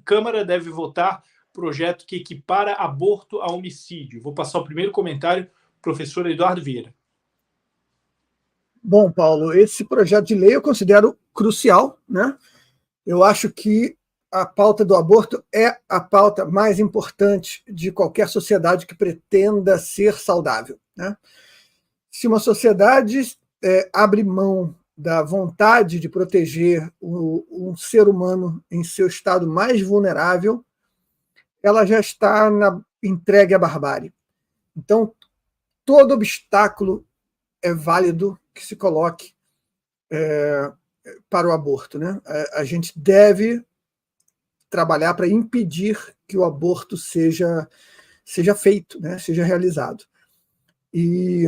Câmara deve votar projeto que equipara aborto a homicídio. Vou passar o primeiro comentário para o professor Eduardo Vieira. Bom, Paulo, esse projeto de lei eu considero crucial, né? Eu acho que a pauta do aborto é a pauta mais importante de qualquer sociedade que pretenda ser saudável, né? Se uma sociedade abre mão da vontade de proteger um ser humano em seu estado mais vulnerável, ela já está entregue à barbárie. Então, todo obstáculo é válido que se coloque para o aborto, né? A gente deve trabalhar para impedir que o aborto seja feito, né? Seja realizado. E,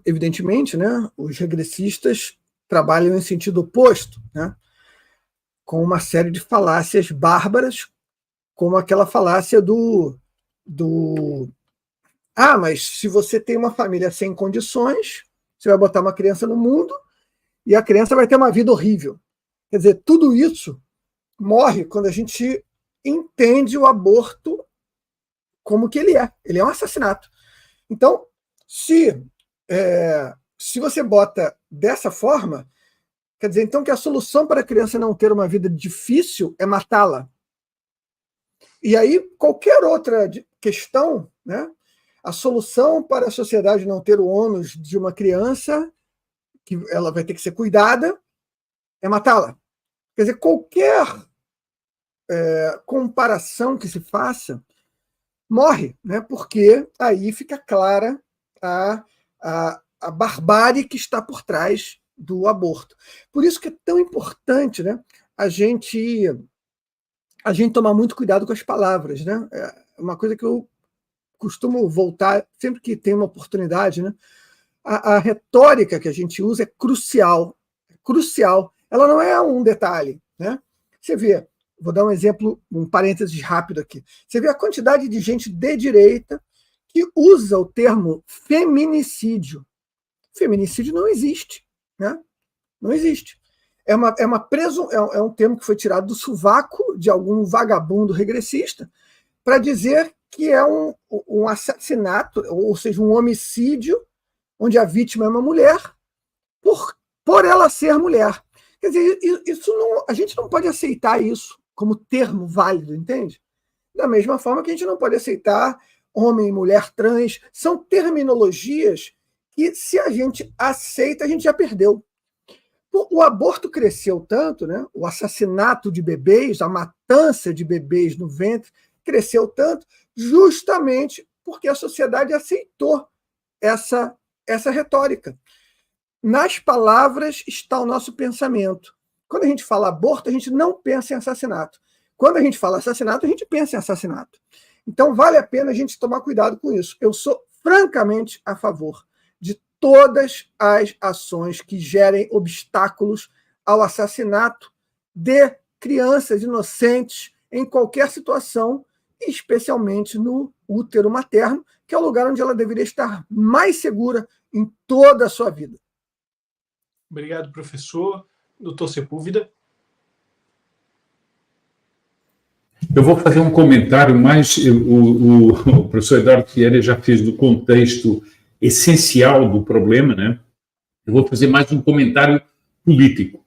evidentemente, né, os regressistas trabalham em sentido oposto, né? Com uma série de falácias bárbaras, como aquela falácia mas se você tem uma família sem condições, você vai botar uma criança no mundo e a criança vai ter uma vida horrível. Quer dizer, tudo isso morre quando a gente entende o aborto como que ele é. Ele é um assassinato. Então, se você bota dessa forma, quer dizer, então, que a solução para a criança não ter uma vida difícil é matá-la. E aí, qualquer outra questão, né? A solução para a sociedade não ter o ônus de uma criança, que ela vai ter que ser cuidada, é matá-la. Quer dizer, qualquer comparação que se faça morre, né? Porque aí fica clara a barbárie que está por trás do aborto. Por isso que é tão importante, né, a gente tomar muito cuidado com as palavras, né? É uma coisa que eu costumo voltar sempre que tem uma oportunidade, né? A retórica que a gente usa é crucial, crucial. Ela não é um detalhe, né? Você vê, vou dar um exemplo, um parênteses rápido aqui. Você vê a quantidade de gente de direita que usa o termo feminicídio. Feminicídio não existe, né? Não existe. É um termo que foi tirado do sovaco de algum vagabundo regressista para dizer que é um assassinato, ou seja, um homicídio, onde a vítima é uma mulher, por ela ser mulher. Quer dizer, a gente não pode aceitar isso como termo válido, entende? Da mesma forma que a gente não pode aceitar homem e mulher trans. São terminologias que, se a gente aceita, a gente já perdeu. O aborto cresceu tanto, né? O assassinato de bebês, a matança de bebês no ventre, cresceu tanto justamente porque a sociedade aceitou essa retórica. Nas palavras está o nosso pensamento. Quando a gente fala aborto, a gente não pensa em assassinato. Quando a gente fala assassinato, a gente pensa em assassinato. Então, vale a pena a gente tomar cuidado com isso. Eu sou francamente a favor de todas as ações que gerem obstáculos ao assassinato de crianças inocentes em qualquer situação, especialmente no útero materno, que é o lugar onde ela deveria estar mais segura em toda a sua vida. Obrigado, professor. Doutor Sepúlveda. Eu vou fazer um comentário mais... O professor Eduardo Vieira já fez do contexto essencial do problema, né? Eu vou fazer mais um comentário político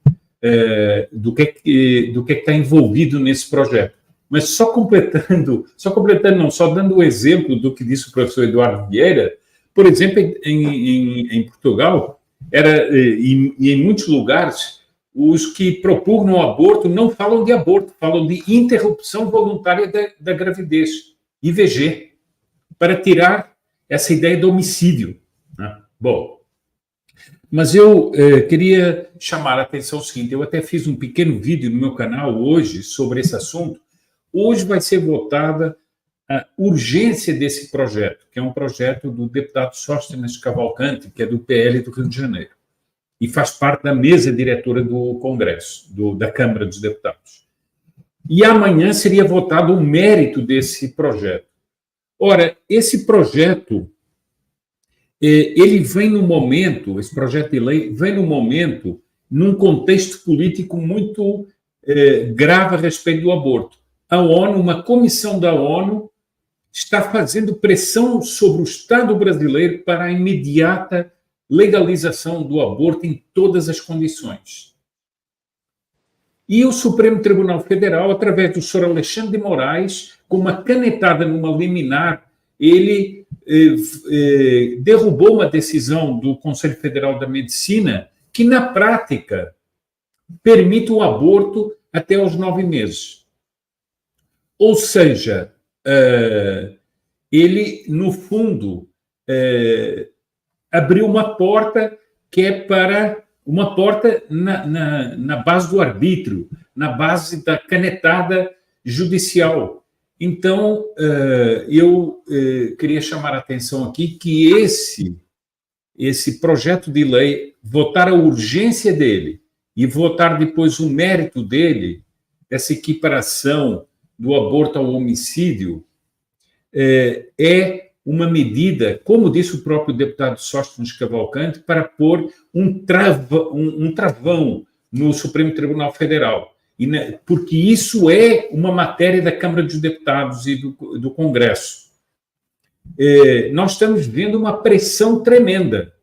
do que está envolvido nesse projeto. Mas só dando o exemplo do que disse o professor Eduardo Vieira, por exemplo, em Portugal, e em muitos lugares, os que propugnam o aborto não falam de aborto, falam de interrupção voluntária da gravidez, IVG, para tirar essa ideia do homicídio, né? Bom, mas eu queria chamar a atenção ao seguinte, eu até fiz um pequeno vídeo no meu canal hoje sobre esse assunto. Hoje vai ser votada a urgência desse projeto, que é um projeto do deputado Sóstenes Cavalcante, que é do PL do Rio de Janeiro, e faz parte da mesa diretora do Congresso, da Câmara dos Deputados. E amanhã seria votado o mérito desse projeto. Ora, esse projeto, ele vem no momento, esse projeto de lei vem no momento, num contexto político muito grave a respeito do aborto. A ONU, uma comissão da ONU, está fazendo pressão sobre o Estado brasileiro para a imediata legalização do aborto em todas as condições. E o Supremo Tribunal Federal, através do senhor Alexandre de Moraes, com uma canetada numa liminar, ele derrubou uma decisão do Conselho Federal da Medicina que, na prática, permite o aborto até aos 9 meses. Ou seja, ele, no fundo, abriu uma porta que é para uma porta na base do arbítrio, na base da canetada judicial. Então, eu queria chamar a atenção aqui que esse projeto de lei, votar a urgência dele e votar depois o mérito dele, essa equiparação do aborto ao homicídio, é uma medida, como disse o próprio deputado Sóstenes Cavalcante, para pôr um travão no Supremo Tribunal Federal, porque isso é uma matéria da Câmara dos Deputados e do Congresso. Nós estamos vendo uma pressão tremenda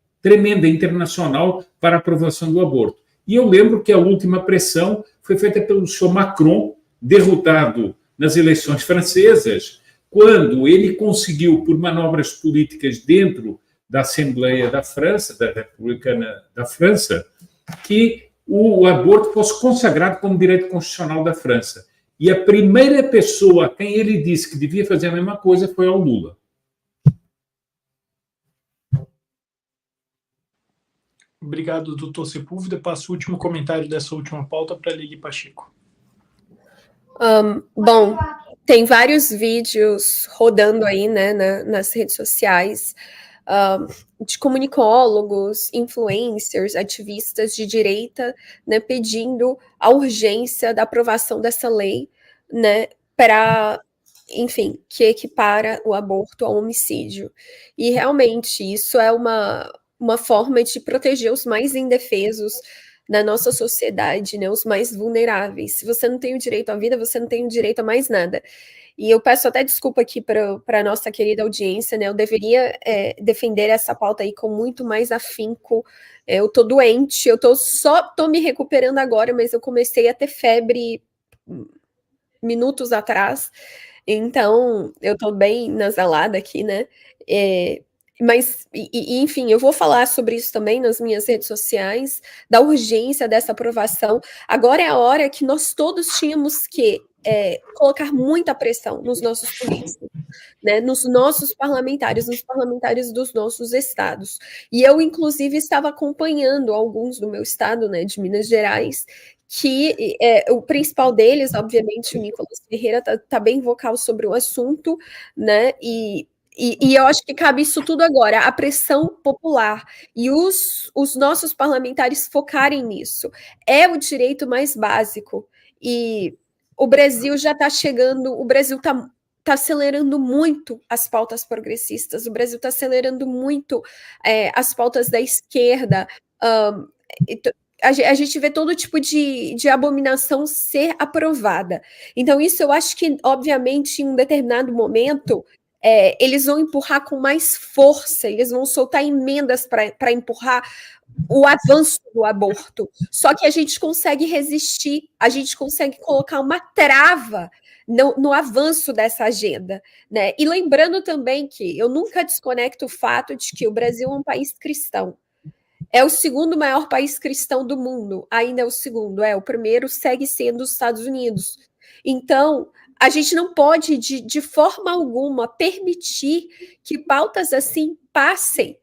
internacional para a aprovação do aborto. E eu lembro que a última pressão foi feita pelo senhor Macron, derrotado nas eleições francesas, quando ele conseguiu, por manobras políticas dentro da Assembleia da França, da Republicana da França, que o aborto fosse consagrado como direito constitucional da França. E a primeira pessoa a quem ele disse que devia fazer a mesma coisa foi ao Lula. Obrigado, doutor Sepúlveda. Passo o último comentário dessa última pauta para a Ligue Pacheco. Bom, tem vários vídeos rodando aí, né, nas redes sociais, de comunicólogos, influencers, ativistas de direita, né, pedindo a urgência da aprovação dessa lei, né, para, enfim, que equipara o aborto ao homicídio. E realmente isso é uma forma de proteger os mais indefesos da nossa sociedade, né, os mais vulneráveis. Se você não tem o direito à vida, você não tem o direito a mais nada. E eu peço até desculpa aqui para a nossa querida audiência, né, eu deveria defender essa pauta aí com muito mais afinco. Eu tô doente, só tô me recuperando agora, mas eu comecei a ter febre minutos atrás, então eu tô bem nasalada aqui, né, mas, enfim, eu vou falar sobre isso também nas minhas redes sociais, da urgência dessa aprovação. Agora é a hora que nós todos tínhamos que colocar muita pressão nos nossos políticos, né, nos nossos parlamentares, nos parlamentares dos nossos estados. E eu, inclusive, estava acompanhando alguns do meu estado, né, de Minas Gerais, que o principal deles, obviamente, o Nicolas Ferreira, tá bem vocal sobre o assunto, né, e eu acho que cabe isso tudo agora, a pressão popular e os nossos parlamentares focarem nisso. É o direito mais básico. E o Brasil já está chegando, o Brasil está acelerando muito as pautas progressistas, o Brasil está acelerando muito as pautas da esquerda. A gente vê todo tipo de abominação ser aprovada. Então, isso eu acho que, obviamente, em um determinado momento, eles vão empurrar com mais força, eles vão soltar emendas para empurrar o avanço do aborto. Só que a gente consegue resistir, a gente consegue colocar uma trava no avanço dessa agenda, né? E lembrando também que eu nunca desconecto o fato de que o Brasil é um país cristão. É o segundo maior país cristão do mundo, ainda é o segundo, o primeiro segue sendo os Estados Unidos. Então, a gente não pode, de forma alguma, permitir que pautas assim passem.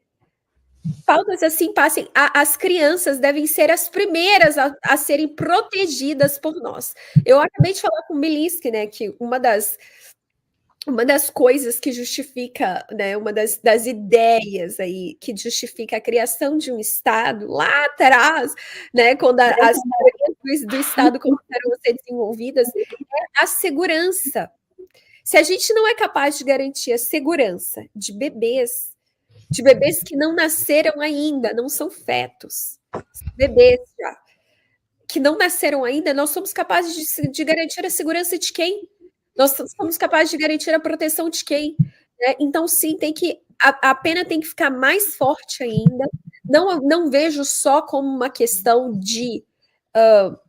Pautas assim passem. As crianças devem ser as primeiras a serem protegidas por nós. Eu acabei de falar com o Bilinski, né, que uma das coisas que justifica, né, uma das ideias aí que justifica a criação de um Estado lá atrás, né, quando as teorias do Estado começaram a ser desenvolvidas, é a segurança. Se a gente não é capaz de garantir a segurança de bebês que não nasceram ainda, não são fetos, bebês já, que não nasceram ainda, nós somos capazes de garantir a segurança de quem? Nós somos capazes de garantir a proteção de quem? Né? Então, sim, a pena tem que ficar mais forte ainda. Não vejo só como uma questão de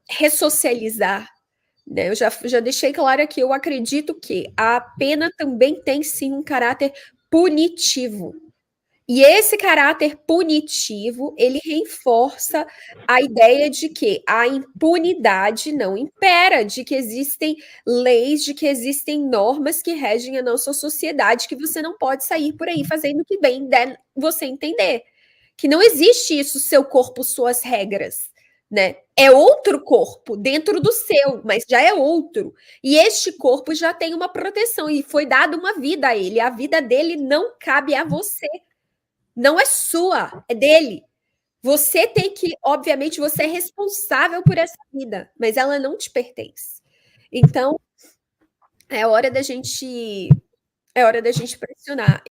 ressocializar. Né? Eu já deixei claro aqui, eu acredito que a pena também tem, sim, um caráter punitivo. E esse caráter punitivo, ele reforça a ideia de que a impunidade não impera, de que existem leis, de que existem normas que regem a nossa sociedade, que você não pode sair por aí fazendo o que bem der você entender. Que não existe isso, seu corpo, suas regras. Né? É outro corpo dentro do seu, mas já é outro. E este corpo já tem uma proteção e foi dada uma vida a ele. A vida dele não cabe a você. Não é sua, é dele. Você tem que, obviamente, você é responsável por essa vida, mas ela não te pertence. Então, é hora da gente pressionar.